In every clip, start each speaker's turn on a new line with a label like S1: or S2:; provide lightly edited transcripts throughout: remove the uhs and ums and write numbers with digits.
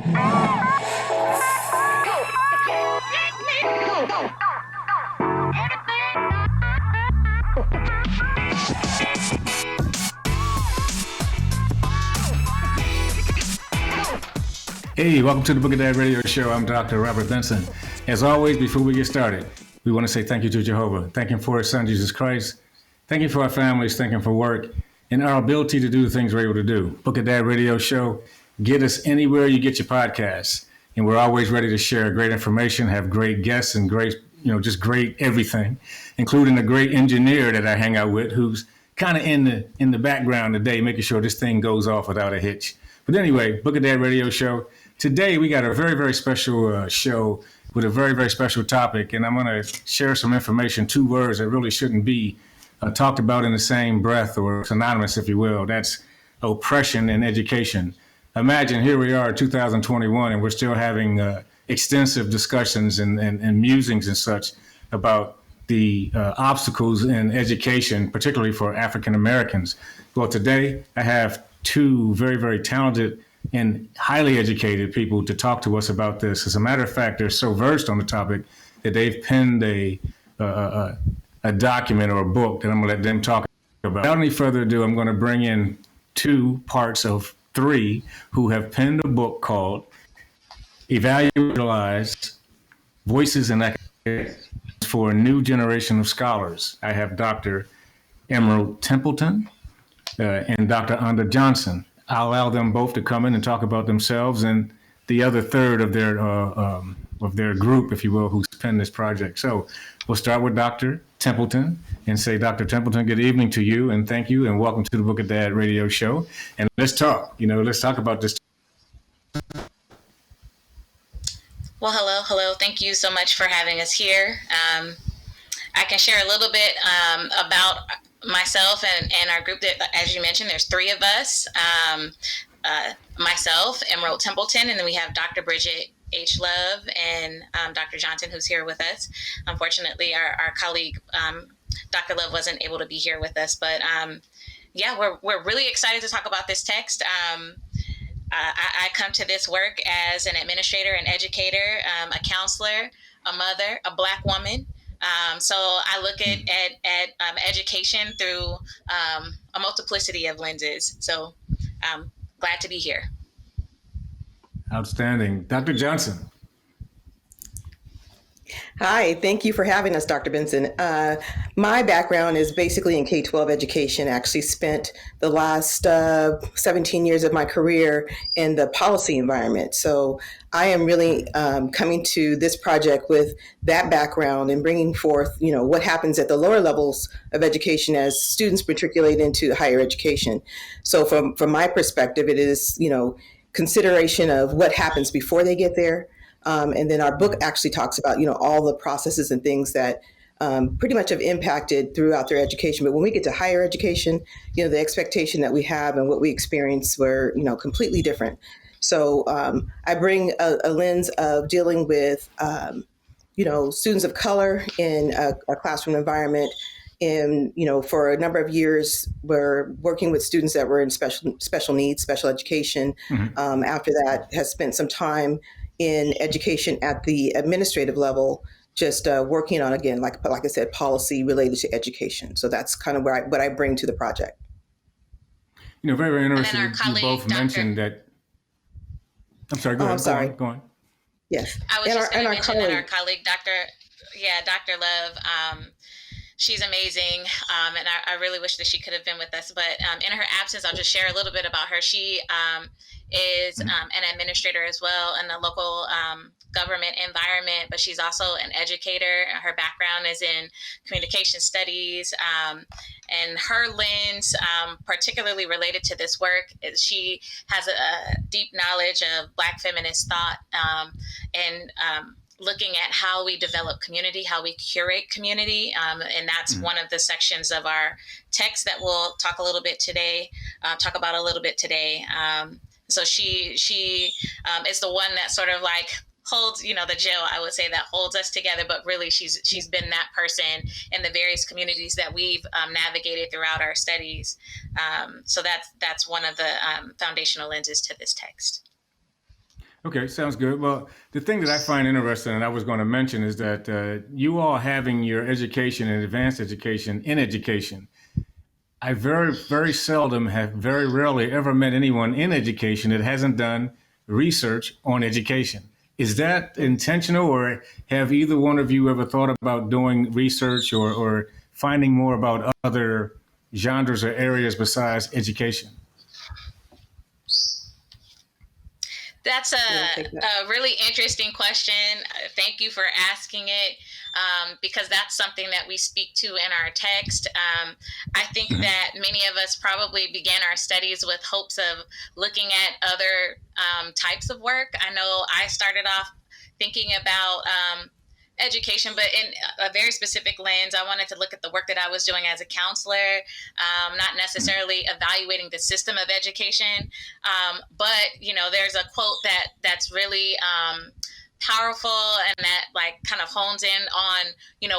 S1: Hey, welcome to the Book of Dad Radio Show. I'm Dr. Robert Benson. As always, before we get started, we want to say thank you to Jehovah. Thank Him for His Son, Jesus Christ. Thank you for our families. Thank Him for work and our ability to do the things we're able to do. Book of Dad Radio Show. Get us anywhere you get your podcasts. And we're always ready to share great information, have great guests and great, just great everything, including a great engineer that I hang out with who's kind of in the background today, making sure this thing goes off without a hitch. But anyway, Book of Dad Radio Show. Today, we got a very, very special show with a very, very special topic, and I'm going to share some information, 2 words that really shouldn't be talked about in the same breath or synonymous, if you will. That's oppression and education. Imagine here we are in 2021, and we're still having extensive discussions and musings and such about the obstacles in education, particularly for African Americans. Well, today, I have 2 very, very talented and highly educated people to talk to us about this. As a matter of fact, they're so versed on the topic that they've penned a document or a book that I'm going to let them talk about. Without any further ado, I'm going to bring in 2 parts of 3 who have penned a book called Marginalized Voices in Academe for a New Generation of Scholars. I have Dr. Emerald Templeton and Dr. Onda Johnson. I'll allow them both to come in and talk about themselves and the other third of their group, if you will, who's penned this project. So we'll start with Dr. Templeton and say, Dr. Templeton, good evening to you and thank you and welcome to the Book of Dad Radio Show. And let's talk. Let's talk about this.
S2: Well, hello. Thank you so much for having us here. I can share a little bit about myself and our group. That, as you mentioned, there's 3 of us. Myself, Emerald Templeton, and then we have Dr. Bridgett Love and Dr. Johnson, who's here with us. Unfortunately, our colleague, Dr. Love, wasn't able to be here with us, but we're really excited to talk about this text. I come to this work as an administrator, an educator, a counselor, a mother, a Black woman. So I look at education through a multiplicity of lenses. So I'm glad to be here.
S1: Outstanding. Dr. Johnson.
S3: Hi, thank you for having us, Dr. Benson. My background is basically in K-12 education. I actually spent the last 17 years of my career in the policy environment. So I am really coming to this project with that background and bringing forth, what happens at the lower levels of education as students matriculate into higher education. So from my perspective, it is, consideration of what happens before they get there. And then our book actually talks about, all the processes and things that pretty much have impacted throughout their education. But when we get to higher education, the expectation that we have and what we experience were, completely different. So I bring a lens of dealing with, students of color in a classroom environment. And, for a number of years, we're working with students that were in special needs, special education. Mm-hmm. After that, has spent some time in education at the administrative level, just working on, again, like I said, policy related to education. So that's kind of what I bring to the project.
S1: Very, very interesting. You both mentioned that. I'm sorry, go ahead. Go on.
S2: Yes. I was just going to mention that our colleague, Dr. Love, she's amazing, and I really wish that she could have been with us. But in her absence, I'll just share a little bit about her. She is an administrator as well in the local government environment, but she's also an educator. Her background is in communication studies, and her lens, particularly related to this work, is she has a deep knowledge of Black feminist thought and looking at how we develop community, how we curate community. And that's one of the sections of our text that we'll talk about a little bit today. So she is the one that sort of like holds, the gel, I would say, that holds us together. But really, she's been that person in the various communities that we've navigated throughout our studies. So that's one of the foundational lenses to this text.
S1: Okay, sounds good. Well, the thing that I find interesting, and I was going to mention, is that you all having your education and advanced education in education. I very seldom have, very rarely ever met anyone in education that hasn't done research on education. Is that intentional, or have either one of you ever thought about doing research or finding more about other genres or areas besides education?
S2: That's a really interesting question. Thank you for asking it, because that's something that we speak to in our text. I think that many of us probably began our studies with hopes of looking at other types of work. I know I started off thinking about education, but in a very specific lens. I wanted to look at the work that I was doing as a counselor, not necessarily evaluating the system of education. But there's a quote that's really powerful, and that like kind of hones in on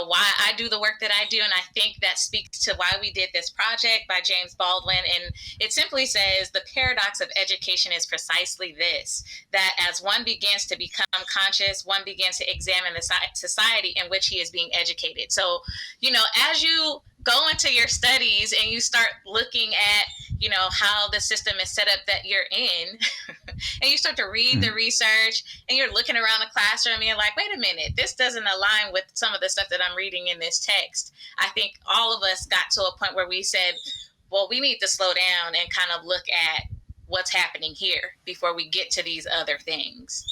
S2: why I do the work that I do, and I think that speaks to why we did this project, by James Baldwin. And it simply says, the paradox of education is precisely this: that as one begins to become conscious, one begins to examine the society in which he is being educated. So as you go into your studies and you start looking at how the system is set up that you're in, and you start to read the research, and you're looking around the classroom and you're like, wait a minute, this doesn't align with some of the stuff that I'm reading in this text. I think all of us got to a point where we said, well, we need to slow down and kind of look at what's happening here before we get to these other things.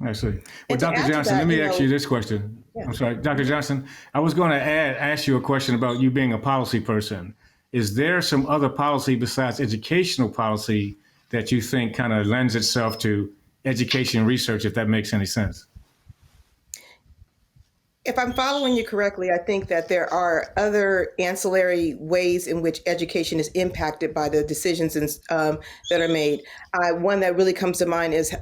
S1: I see. Well, Dr. Johnson, let me ask you this question. Yeah. I'm sorry, Dr. Johnson, I was going to ask you a question about you being a policy person. Is there some other policy besides educational policy that you think kind of lends itself to education research, if that makes any sense?
S3: If I'm following you correctly, I think that there are other ancillary ways in which education is impacted by the decisions that are made. One that really comes to mind is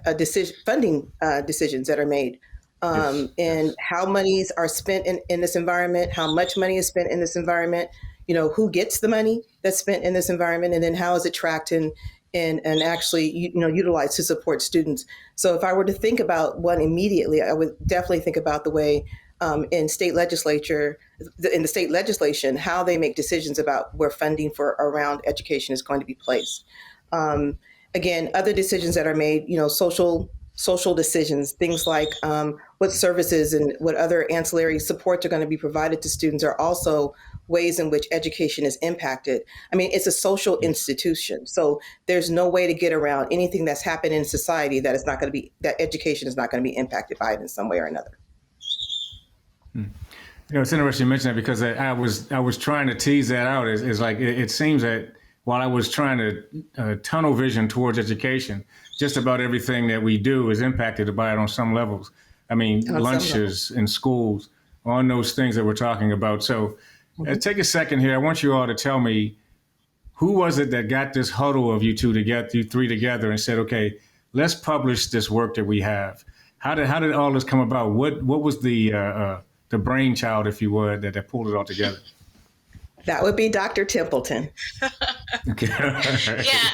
S3: funding decisions that are made, and how monies are spent in this environment, how much money is spent in this environment, who gets the money that's spent in this environment, and then how is it tracked and actually utilized to support students. So if I were to think about one immediately, I would definitely think about the way in the state legislation, how they make decisions about where funding for around education is going to be placed. Again, other decisions that are made, social decisions, things like what services and what other ancillary supports are going to be provided to students, are also ways in which education is impacted. I mean, it's a social institution, so there's no way to get around anything that's happened in society that education is not going to be impacted by it in some way or another.
S1: It's interesting you mention that, because I was trying to tease that out. Is like it seems that while I was trying to tunnel vision towards education, just about everything that we do is impacted by it on some levels. I mean, lunches in schools, on those things that we're talking about. So take a second here. I want you all to tell me, who was it that got this huddle of you three together and said, okay, let's publish this work that we have? How did all this come about? What was the brainchild, if you would, that pulled it all together?
S3: That would be Dr. Templeton.
S1: Okay.
S2: Yeah,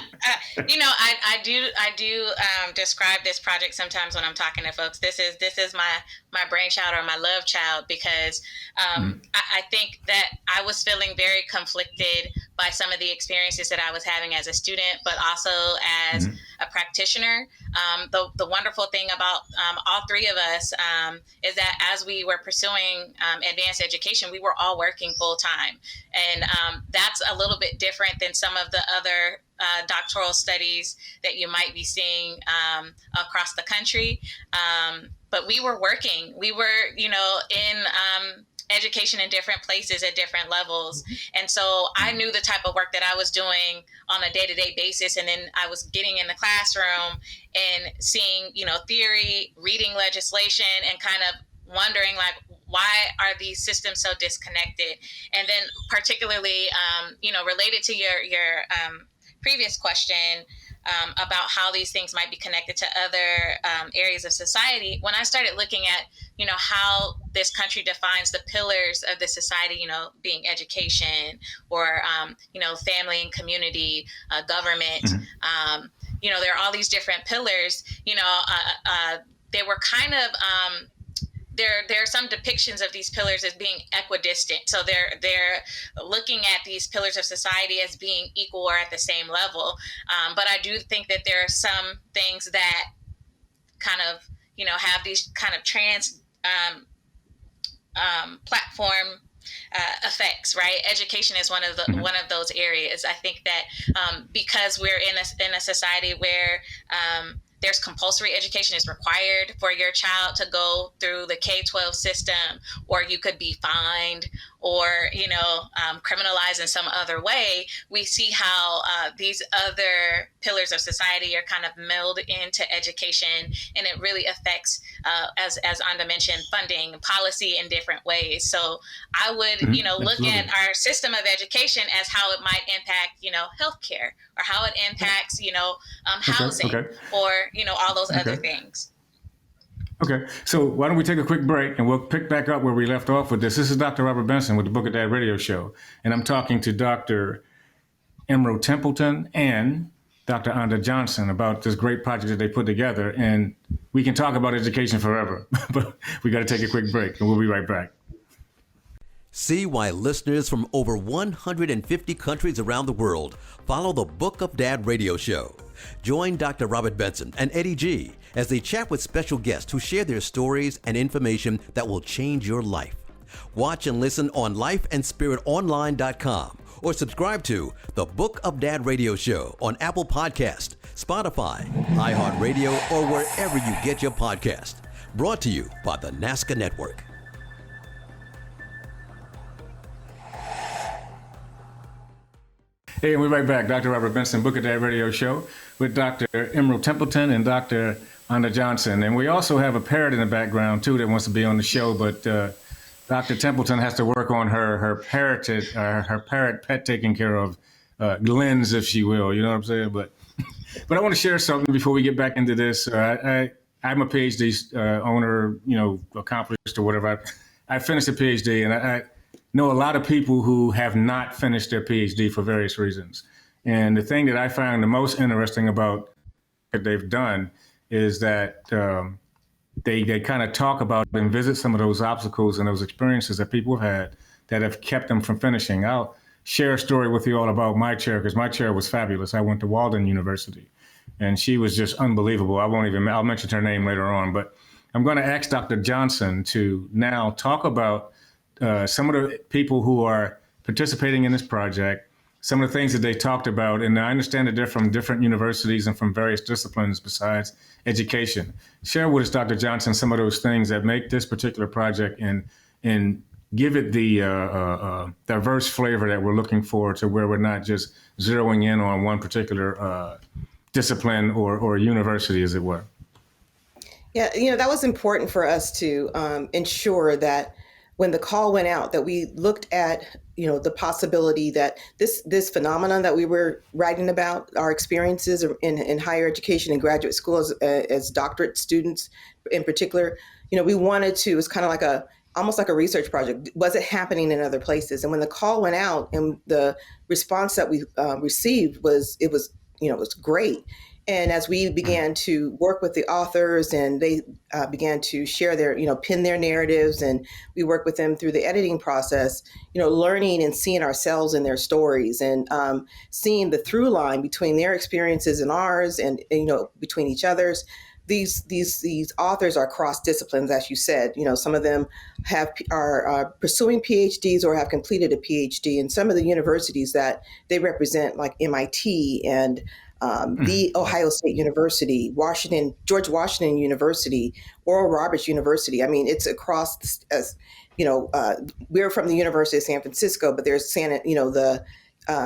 S2: I do describe this project sometimes when I'm talking to folks. This is my brainchild, or my love child, because I think that I was feeling very conflicted by some of the experiences that I was having as a student, but also as a practitioner. The wonderful thing about all three of us is that as we were pursuing advanced education, we were all working full time. And that's a little bit different than some of the other doctoral studies that you might be seeing across the country. But we were working. We were, in education in different places at different levels. And so I knew the type of work that I was doing on a day-to-day basis. And then I was getting in the classroom and seeing, theory, reading legislation, and kind of wondering, like, why are these systems so disconnected? And then particularly, related to your previous question about how these things might be connected to other areas of society, when I started looking at, how this country defines the pillars of the society, being education, or, family and community, government, there are all these different pillars, they were kind of, there are some depictions of these pillars as being equidistant. So they're looking at these pillars of society as being equal or at the same level. But I do think that there are some things that kind of, have these kind of trans platform effects, right? Education is one of those areas. I think that because we're in a society where there's compulsory education is required for your child to go through the K-12 system, or you could be fined or, criminalized in some other way. We see how these other pillars of society are kind of melded into education, and it really affects, as Onda mentioned, funding policy in different ways. So I would, look at our system of education as how it might impact, healthcare, or how it impacts, housing, or, all those other things.
S1: Okay, so why don't we take a quick break and we'll pick back up where we left off with this. This is Dr. Robert Benson with the Book of Dad Radio Show, and I'm talking to Dr. Emerald Templeton and Dr. Onda Johnson about this great project that they put together. And we can talk about education forever, but we got to take a quick break, and we'll be right back.
S4: See why listeners from over 150 countries around the world follow the Book of Dad Radio Show. Join Dr. Robert Benson and Eddie G as they chat with special guests who share their stories and information that will change your life. Watch and listen on lifeandspiritonline.com or subscribe to the Book of Dad Radio Show on Apple Podcast, Spotify, iHeartRadio, or wherever you get your podcast. Brought to you by the NASCA Network.
S1: Hey, and we're right back. Dr. Robert Benson, Book of Dad Radio Show with Dr. Emerald Templeton and Dr. Onda Johnson. And we also have a parrot in the background, too, that wants to be on the show. But Dr. Templeton has to work on her parrot pet taken care of, Glenn's, if she will. You know what I'm saying? But I want to share something before we get back into this. I'm a PhD owner, accomplished or whatever. I finished a PhD, and I know a lot of people who have not finished their PhD for various reasons. And the thing that I found the most interesting about what they've done is that they kind of talk about and visit some of those obstacles and those experiences that people have had that have kept them from finishing. I'll share a story with you all about my chair, because my chair was fabulous. I went to Walden University, and she was just unbelievable. I'll mention her name later on, but I'm going to ask Dr. Johnson to now talk about some of the people who are participating in this project, some of the things that they talked about. And I understand that they're from different universities and from various disciplines besides education. Share with us, Dr. Johnson, some of those things that make this particular project and give it the diverse flavor that we're looking for, to where we're not just zeroing in on one particular discipline or university, as it were.
S3: Yeah, that was important for us to ensure that when the call went out, that we looked at, the possibility that this phenomenon that we were writing about, our experiences in higher education and graduate school as doctorate students in particular, we wanted to, it's kind of almost like a research project. Was it happening in other places? And when the call went out and the response that we received was great. And as we began to work with the authors, and they began to share their, pin their narratives, and we work with them through the editing process, learning and seeing ourselves in their stories, and seeing the through line between their experiences and ours, and between each other's. These authors are cross disciplines, as you said. Some of them are pursuing PhDs or have completed a PhD, and some of the universities that they represent, like MIT and the Ohio State University, George Washington University, Oral Roberts University. I mean, it's across, we're from the University of San Francisco, but there's the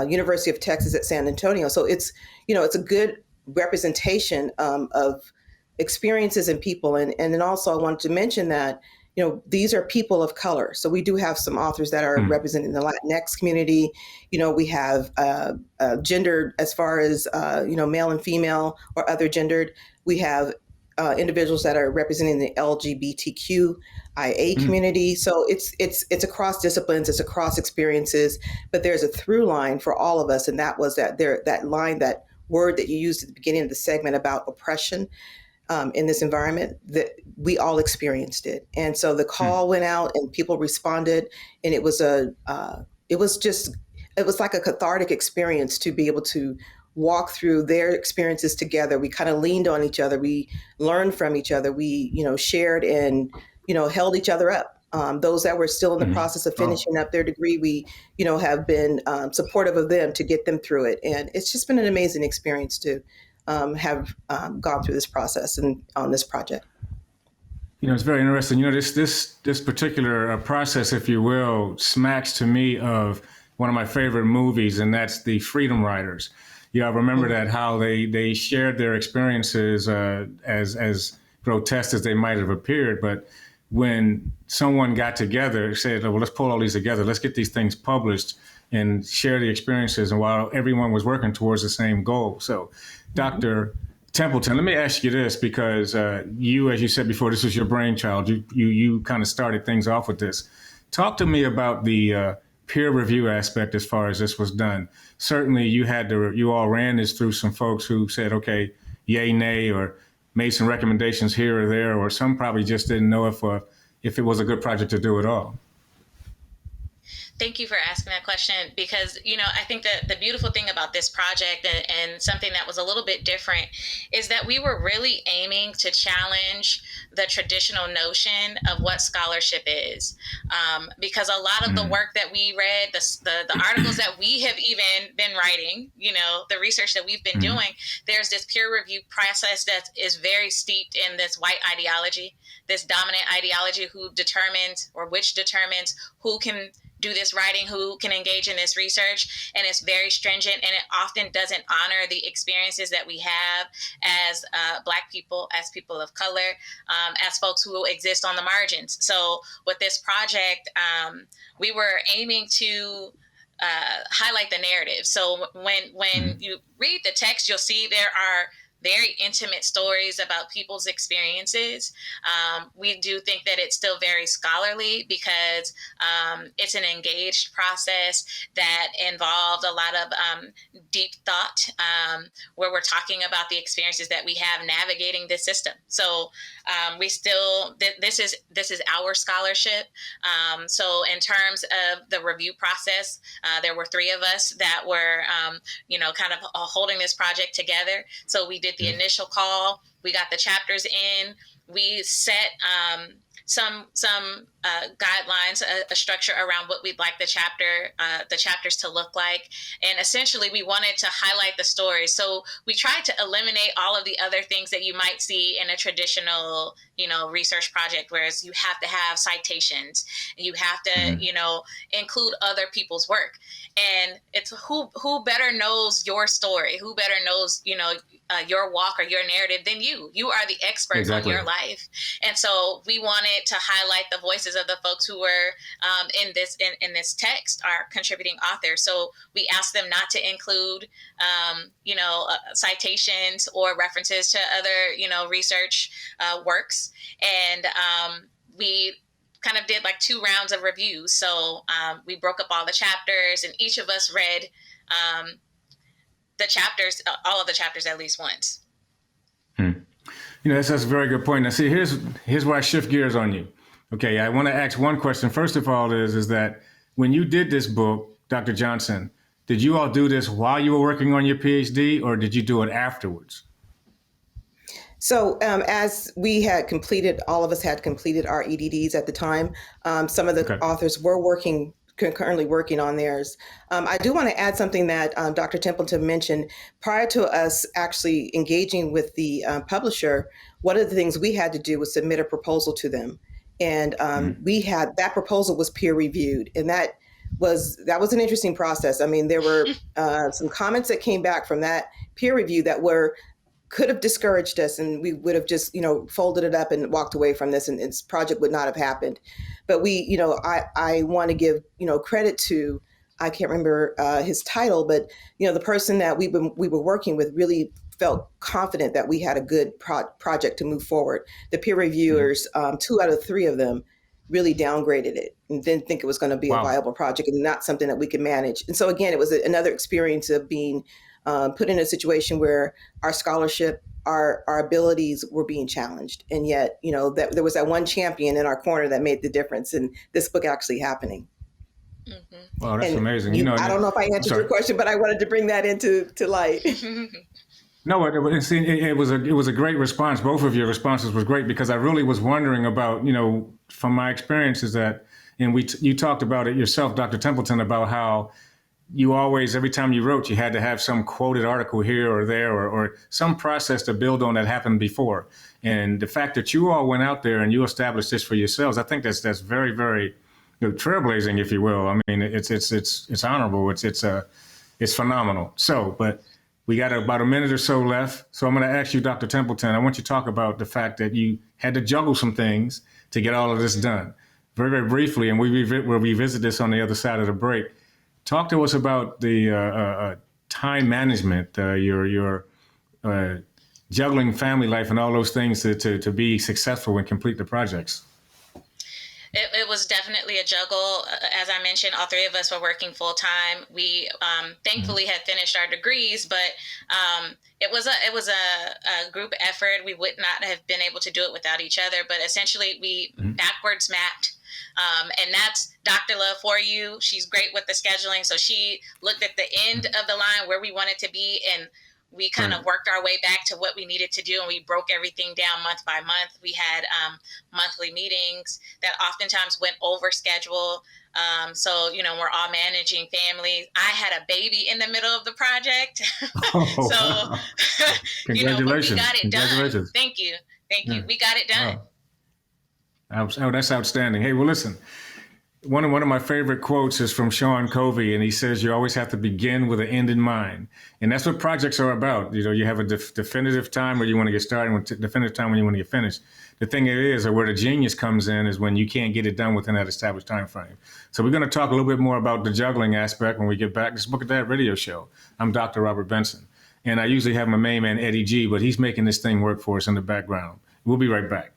S3: University of Texas at San Antonio. So it's a good representation of experiences and people. And then also I wanted to mention that, these are people of color. So we do have some authors that are representing the Latinx community. We have gendered as far as, male and female or other gendered. We have individuals that are representing the LGBTQIA community. So it's across disciplines, it's across experiences, but there's a through line for all of us. And that was that line that word that you used at the beginning of the segment about oppression in this environment, that we all experienced it. And so the call went out and people responded, and it was like a cathartic experience to be able to walk through their experiences together. We kind of leaned on each other. We learned from each other. We, shared and, held each other up. Those that were still in the process of finishing up their degree, we, have been supportive of them to get them through it. And it's just been an amazing experience to have gone through this process and on this project.
S1: It's very interesting. This particular process, if you will, smacks to me of one of my favorite movies, and that's the Freedom Riders. I remember that how they shared their experiences as grotesque as they might have appeared, but when someone got together, said, well, let's pull all these together, let's get these things published and share the experiences, and while everyone was working towards the same goal. So, Dr. Templeton, let me ask you this, because you, as you said before, this was your brainchild. You kind of started things off with this. Talk to me about the peer review aspect as far as this was done. Certainly, you all ran this through some folks who said, okay, yay, nay, or made some recommendations here or there, or some probably just didn't know if it was a good project to do at all.
S2: Thank you for asking that question, because, I think that the beautiful thing about this project and something that was a little bit different is that we were really aiming to challenge the traditional notion of what scholarship is. Because a lot of the work that we read, the articles that we have even been writing, the research that we've been doing, there's this peer review process that is very steeped in this white ideology, this dominant ideology which determines who can do this writing, who can engage in this research, and it's very stringent, and it often doesn't honor the experiences that we have as Black people, as people of color, as folks who exist on the margins. So with this project, we were aiming to highlight the narrative. So when you read the text, you'll see there are very intimate stories about people's experiences. We do think that it's still very scholarly because it's an engaged process that involved a lot of deep thought, where we're talking about the experiences that we have navigating this system. So this is our scholarship. So in terms of the review process, there were 3 of us that were, kind of holding this project together. So we did the initial call. We got the chapters in. We set some guidelines, a structure around what we'd like the chapters to look like. And essentially, we wanted to highlight the stories. So we tried to eliminate all of the other things that you might see in a traditional, research project, whereas you have to have citations, and you have to, include other people's work. And it's who better knows your story, who better knows, your walk or your narrative than you. You are the experts on your life. And so we wanted to highlight the voices of the folks who were in this text, are contributing authors. So we asked them not to include, citations or references to other, research works. And we kind of did like 2 rounds of reviews. So we broke up all the chapters, and each of us read all of the chapters at least once.
S1: That's a very good point. Now, see, here's where I shift gears on you. Okay, I want to ask one question. First of all, is that when you did this book, Dr. Johnson, did you all do this while you were working on your PhD, or did you do it afterwards?
S3: So as we had completed, all of us had completed our EDDs at the time. Some of the authors were concurrently working on theirs. I do want to add something that Dr. Templeton mentioned. Prior to us actually engaging with the publisher, one of the things we had to do was submit a proposal to them. And that proposal was peer reviewed. And that was an interesting process. I mean, there were some comments that came back from that peer review that could have discouraged us, and we would have just, folded it up and walked away from this, and this project would not have happened. But I want to give, credit to, I can't remember his title, but, the person that we were working with really felt confident that we had a good project to move forward. The peer reviewers, 2 out of 3 of them really downgraded it and didn't think it was going to be a viable project and not something that we could manage. And so again, it was another experience of being put in a situation where our scholarship, our abilities were being challenged. And yet, that there was that one champion in our corner that made the difference. And this book actually happening.
S2: Mm-hmm.
S1: Wow, that's amazing.
S3: I don't know if I answered your question, but I wanted to bring that into light.
S1: No, it was a great response. Both of your responses was great, because I really was wondering about, from my experiences that, and you talked about it yourself, Dr. Templeton, about how you always, every time you wrote, you had to have some quoted article here or there, or some process to build on that happened before. And the fact that you all went out there and you established this for yourselves, I think that's very, very trailblazing, if you will. I mean, it's honorable. It's phenomenal. So, but we got about a minute or so left. So I'm going to ask you, Dr. Templeton, I want you to talk about the fact that you had to juggle some things to get all of this done. Very, very briefly, and we'll revisit this on the other side of the break. Talk to us about the time management, your juggling family life and all those things to be successful and complete the projects.
S2: It was definitely a juggle. As I mentioned, all three of us were working full time. We thankfully had finished our degrees, but it was a group effort. We would not have been able to do it without each other. But essentially, we backwards mapped. And that's Dr. Love for you. She's great with the scheduling. So she looked at the end of the line where we wanted to be, and we kind of worked our way back to what we needed to do, and we broke everything down month by month. We had monthly meetings that oftentimes went over schedule. So, we're all managing families. I had a baby in the middle of the project.
S1: Congratulations.
S2: We got it done. Thank you.
S1: Yeah.
S2: We got it done.
S1: Oh, that's outstanding. Hey, well, listen, one of my favorite quotes is from Sean Covey, and he says, you always have to begin with an end in mind. And that's what projects are about. You have a definitive time where you want to get started, and a definitive time when you want to get finished. The thing is, or where the genius comes in, is when you can't get it done within that established time frame. So we're going to talk a little bit more about the juggling aspect when we get back. This Book of Dad radio show. I'm Dr. Robert Benson, and I usually have my main man, Eddie G, but he's making this thing work for us in the background. We'll be right back.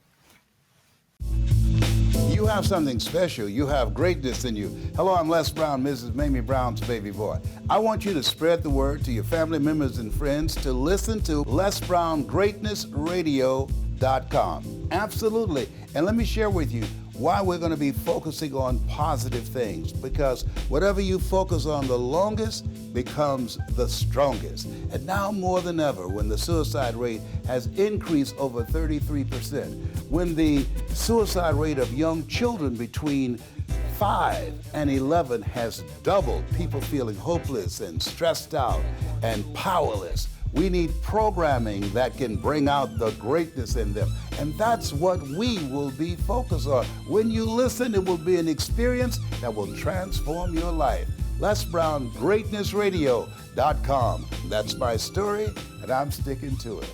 S5: You have something special. You have greatness in you. Hello, I'm Les Brown, Mrs. Mamie Brown's baby boy. I want you to spread the word to your family members and friends to listen to LesBrownGreatnessRadio.com. Absolutely. And let me share with you why we're going to be focusing on positive things, because whatever you focus on the longest becomes the strongest. And now more than ever, when the suicide rate has increased over 33%, when the suicide rate of young children between 5 and 11 has doubled, people feeling hopeless and stressed out and powerless, we need programming that can bring out the greatness in them. And that's what we will be focused on. When you listen, it will be an experience that will transform your life. LesBrownGreatnessRadio.com. That's my story, and I'm sticking to it.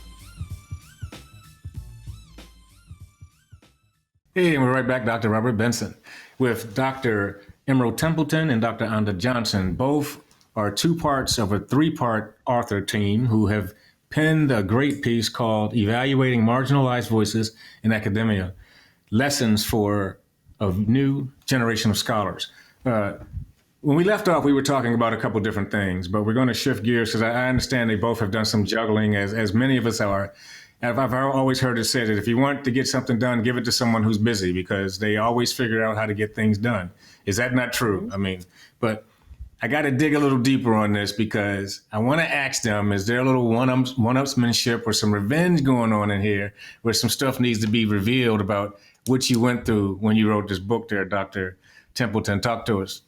S1: Hey, and we're right back, Dr. Robert Benson, with Dr. Emerald Templeton and Dr. Onda Johnson. Both are two parts of a three-part author team who have penned a great piece called Evaluating Marginalized Voices in Academia, Lessons for a New Generation of Scholars. When we left off, we were talking about a couple different things, but we're going to shift gears because I understand they both have done some juggling, as many of us are. I've always heard it said that if you want to get something done, give it to someone who's busy, because they always figure out how to get things done. Is that not true? I mean, but I got to dig a little deeper on this, because I want to ask them, is there a little one-upsmanship or some revenge going on in here, where some stuff needs to be revealed about what you went through when you wrote this book there, Dr. Templeton? Talk to us.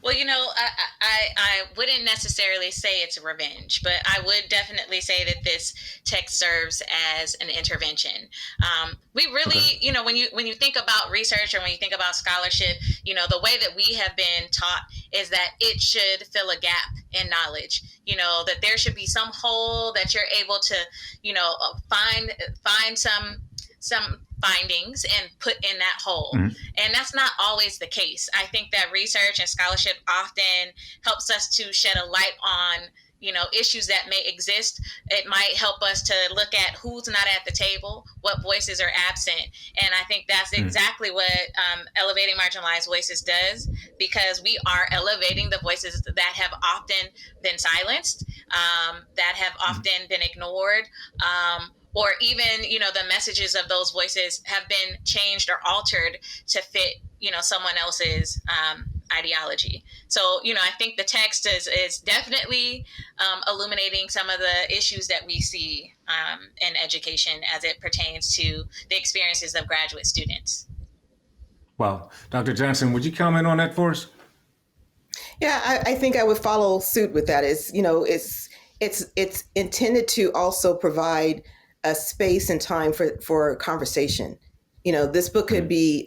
S2: Well, I wouldn't necessarily say it's revenge, but I would definitely say that this text serves as an intervention. We really, when you think about research or when you think about scholarship, the way that we have been taught is that it should fill a gap in knowledge. That there should be some hole that you're able to, find some findings and put in that hole. Mm-hmm. And that's not always the case. I think that research and scholarship often helps us to shed a light on, issues that may exist. It might help us to look at who's not at the table, what voices are absent. And I think that's exactly what Elevating Marginalized Voices does, because we are elevating the voices that have often been silenced, that have often been ignored, or even, the messages of those voices have been changed or altered to fit, someone else's ideology. So, I think the text is definitely illuminating some of the issues that we see in education as it pertains to the experiences of graduate students.
S1: Well, Dr. Johnson, would you comment on that for us?
S3: Yeah, I think I would follow suit with that. It's intended to also provide a space and time for conversation. This book could be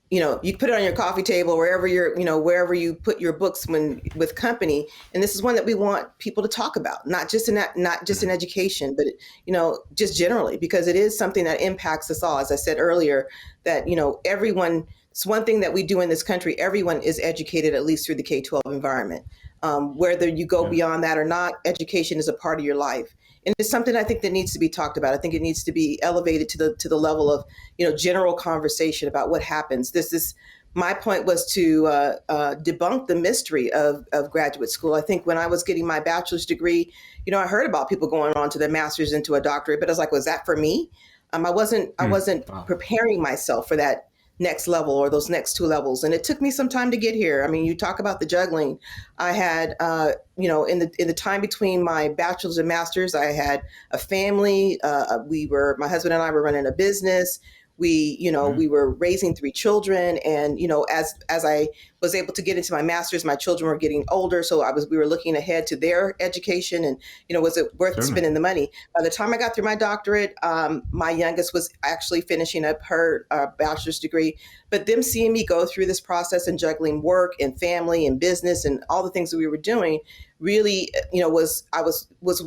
S3: you put it on your coffee table, wherever wherever you put your books with company. And this is one that we want people to talk about, not just in education, but, just generally, because it is something that impacts us all. As I said earlier, that, everyone, it's one thing that we do in this country. Everyone is educated, at least through the K-12 environment. Whether you go beyond that or not, education is a part of your life. And it's something I think that needs to be talked about. I think it needs to be elevated to the level of, general conversation about what happens. My point was to debunk the mystery of graduate school. I think when I was getting my bachelor's degree, I heard about people going on to their master's into a doctorate, but I was like, was that for me? I wasn't preparing myself for that next level or those next two levels. And it took me some time to get here. I mean, you talk about the juggling. I had, in the time between my bachelor's and master's, I had a family. My husband and I were running a business. We were raising 3 children. And, as I was able to get into my master's, my children were getting older. So we were looking ahead to their education and, was it worth spending the money? By the time I got through my doctorate, my youngest was actually finishing up her bachelor's degree. But them seeing me go through this process and juggling work and family and business and all the things that we were doing really, was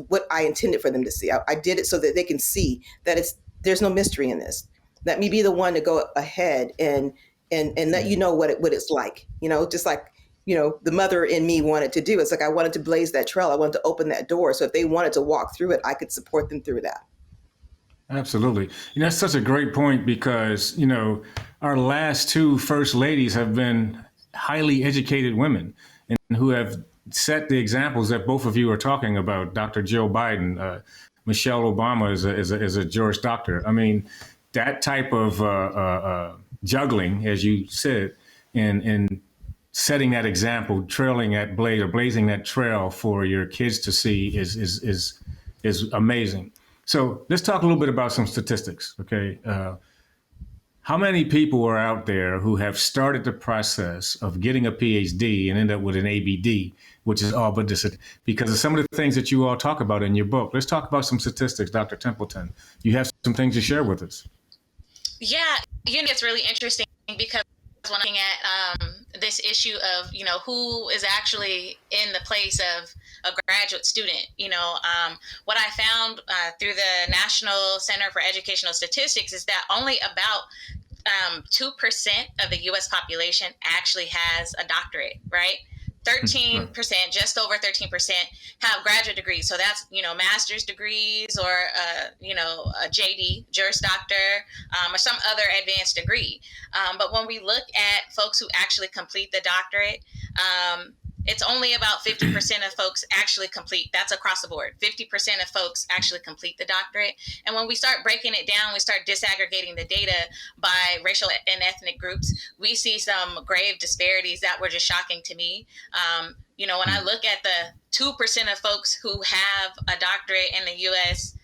S3: what I intended for them to see. I did it so that they can see that there's no mystery in this. Let me be the one to go ahead and let you know what it's like, just like, the mother in me wanted to do. It's like I wanted to blaze that trail. I wanted to open that door. So if they wanted to walk through it, I could support them through that.
S1: Absolutely. That's such a great point because, our last 2 first ladies have been highly educated women and who have set the examples that both of you are talking about. Dr. Joe Biden, Michelle Obama is a Juris Doctor. I mean, that type of juggling, as you said, and setting that example, trailing that blade or blazing that trail for your kids to see is amazing. So let's talk a little bit about some statistics, okay? How many people are out there who have started the process of getting a PhD and end up with an ABD, which is all but because of some of the things that you all talk about in your book? Let's talk about some statistics, Dr. Templeton. You have some things to share with us.
S2: Yeah, it's really interesting because when looking at this issue of, who is actually in the place of a graduate student, what I found through the National Center for Educational Statistics is that only about 2% of the U.S. population actually has a doctorate, right? 13%, just over 13% have graduate degrees. So that's, master's degrees or, a JD, Juris Doctor, or some other advanced degree. But when we look at folks who actually complete the doctorate, it's only about 50% of folks actually complete. That's across the board. 50% of folks actually complete the doctorate. And when we start breaking it down, we start disaggregating the data by racial and ethnic groups, we see some grave disparities that were just shocking to me. When I look at the 2% of folks who have a doctorate in the U.S.,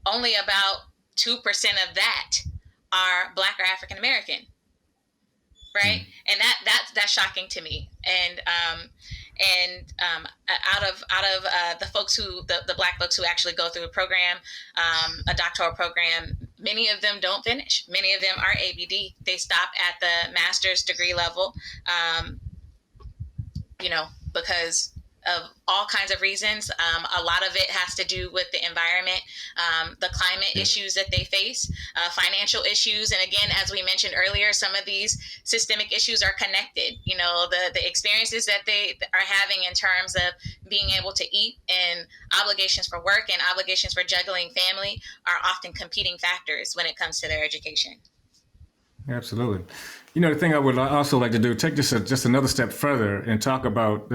S2: only about 2% of that are Black or African American, right? And that's shocking to me. And out of the folks the Black folks who actually go through a program, a doctoral program, many of them don't finish. Many of them are ABD. They stop at the master's degree level, because of all kinds of reasons. A lot of it has to do with the environment, the climate issues that they face, financial issues. And again, as we mentioned earlier, some of these systemic issues are connected. You know, the experiences that they are having in terms of being able to eat and obligations for work and obligations for juggling family are often competing factors when it comes to their education.
S1: Absolutely. You know, the thing I would also like to do, take this just another step further and talk about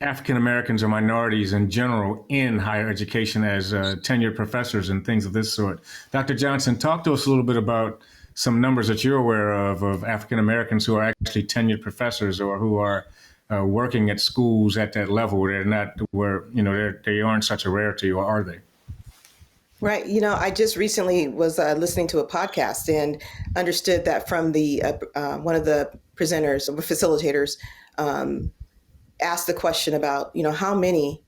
S1: African Americans or minorities in general in higher education as tenured professors and things of this sort. Dr. Johnson, talk to us a little bit about some numbers that you're aware of African Americans who are actually tenured professors or who are working at schools at that level. They're not where, you know, they aren't such a rarity, or are they?
S3: Right. You know, I just recently was listening to a podcast and understood that from the one of the presenters or facilitators asked the question about, you know, how many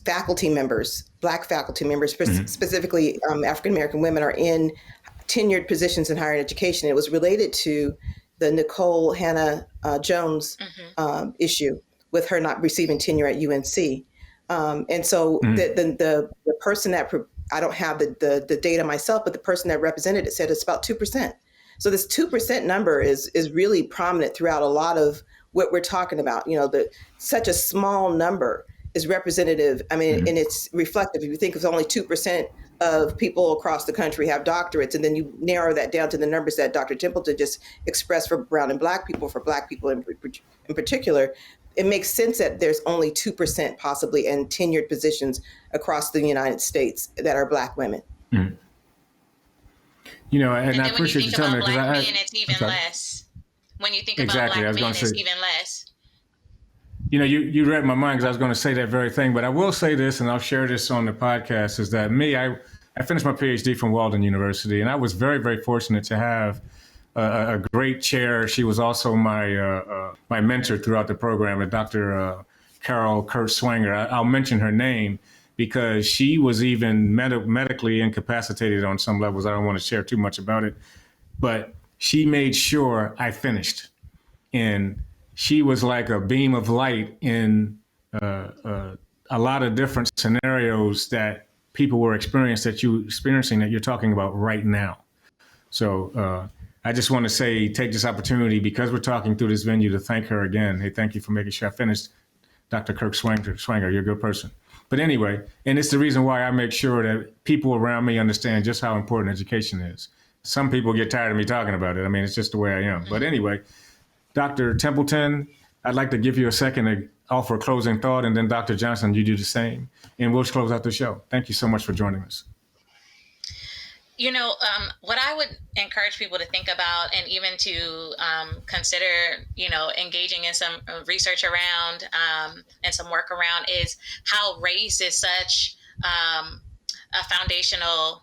S3: faculty members, Black faculty members, specifically African-American women, are in tenured positions in higher education. It was related to the Nicole Hannah Jones issue with her not receiving tenure at UNC. And so the person that, I don't have the data myself, but the person that represented it said it's about 2%. So this 2% number is really prominent throughout a lot of what we're talking about. You know, such a small number is representative. I mean, and it's reflective. If you think it's only 2% of people across the country have doctorates, and then you narrow that down to the numbers that Dr. Templeton just expressed for brown and Black people, for Black people in particular, it makes sense that there's only 2% possibly in tenured positions across the United States that are Black women.
S1: Mm. You know, and I appreciate you telling me,
S2: because Black men, it's even less. When you think about Black men, it's even less.
S1: You know, you read my mind, because I was going to say that very thing. But I will say this, and I'll share this on the podcast, is that I finished my PhD from Walden University, and I was very, very fortunate to have a great chair. She was also my mentor throughout the program, Dr. Carol Kurt-Swanger. I'll mention her name because she was even medically incapacitated on some levels. I don't want to share too much about it, but she made sure I finished. And she was like a beam of light in a lot of different scenarios that people were experiencing that you're talking about right now. So I just want to take this opportunity, because we're talking through this venue, to thank her again. Hey, thank you for making sure I finished. Dr. Kurt-Swanger, you're a good person. But anyway, and it's the reason why I make sure that people around me understand just how important education is. Some people get tired of me talking about it. I mean, it's just the way I am. But anyway, Dr. Templeton, I'd like to give you a second to offer a closing thought, and then Dr. Johnson, you do the same. And we'll close out the show. Thank you so much for joining us.
S2: You know, what I would encourage people to think about, and even to consider, you know, engaging in some research around and some work around, is how race is such a foundational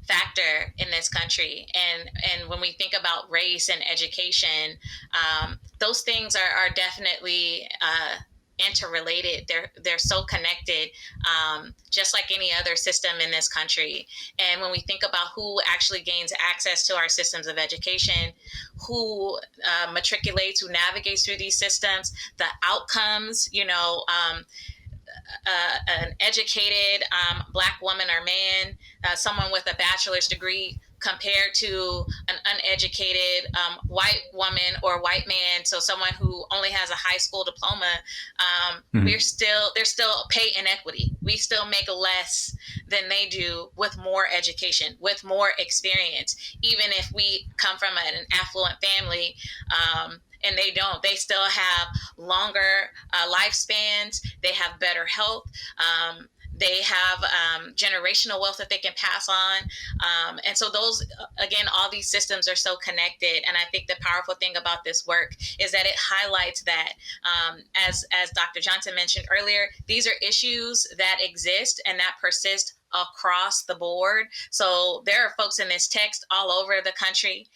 S2: factor in this country. And when we think about race and education, those things are definitely interrelated. They're so connected, just like any other system in this country. And when we think about who actually gains access to our systems of education, who matriculates, who navigates through these systems, the outcomes, you know, an educated Black woman or man, someone with a bachelor's degree, compared to an uneducated white woman or white man, so someone who only has a high school diploma, there's still pay inequity. We still make less than they do with more education, with more experience. Even if we come from an affluent family, and they don't, they still have longer lifespans. They have better health. They have generational wealth that they can pass on. And so those, again, all these systems are so connected. And I think the powerful thing about this work is that it highlights that, as Dr. Johnson mentioned earlier, these are issues that exist and that persist across the board. So there are folks in this text all over the country.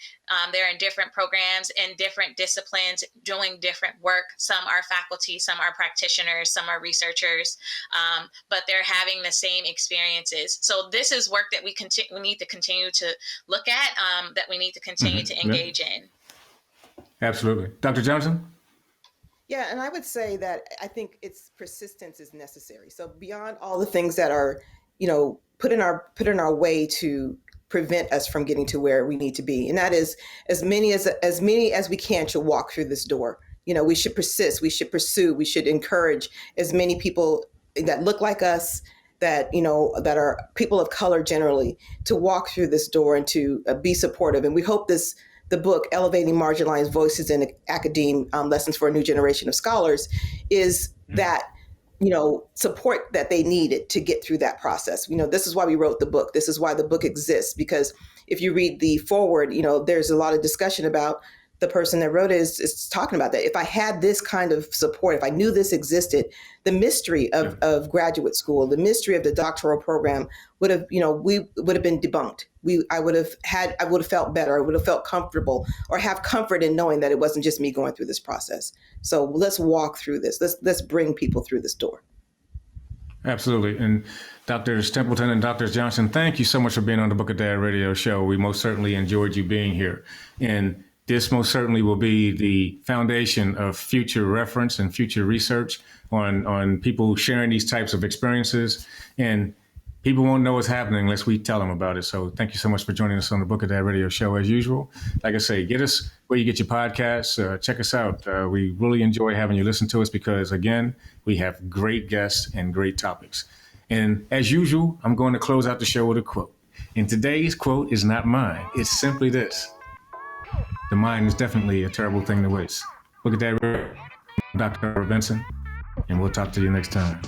S2: They're in different programs and different disciplines doing different work. Some are faculty, some are practitioners, some are researchers, but they're having the same experiences. So this is work that we need to continue to look at, that we need to continue to engage in.
S1: Absolutely. Dr. Johnson?
S3: Yeah, and I would say that I think it's persistence is necessary. So beyond all the things that are, put in our way to prevent us from getting to where we need to be, and that is as many as we can to walk through this door. We should persist, we should pursue, we should encourage as many people that look like us, that that are people of color generally, to walk through this door and to be supportive. And we hope the book, Elevating Marginalized Voices in Academe, Lessons for a New Generation of Scholars, is that, support that they needed to get through that process. This is why we wrote the book. This is why the book exists, because if you read the foreword, there's a lot of discussion about the person that wrote it is talking about that. If I had this kind of support, if I knew this existed, the mystery of graduate school, the mystery of the doctoral program would have, we would have been debunked. I would have felt better. I would have felt comfortable, or have comfort in knowing that it wasn't just me going through this process. So let's walk through this. Let's bring people through this door.
S1: Absolutely. And Drs. Templeton and Drs. Johnson, thank you so much for being on the Book of Dad radio show. We most certainly enjoyed you being here. And this most certainly will be the foundation of future reference and future research on people sharing these types of experiences. And people won't know what's happening unless we tell them about it. So thank you so much for joining us on the Book of Dad radio show as usual. Like I say, get us where you get your podcasts. Check us out. We really enjoy having you listen to us because, again, we have great guests and great topics. And as usual, I'm going to close out the show with a quote. And today's quote is not mine. It's simply this. The mind is definitely a terrible thing to waste. Look at that, Dr. Benson, and we'll talk to you next time.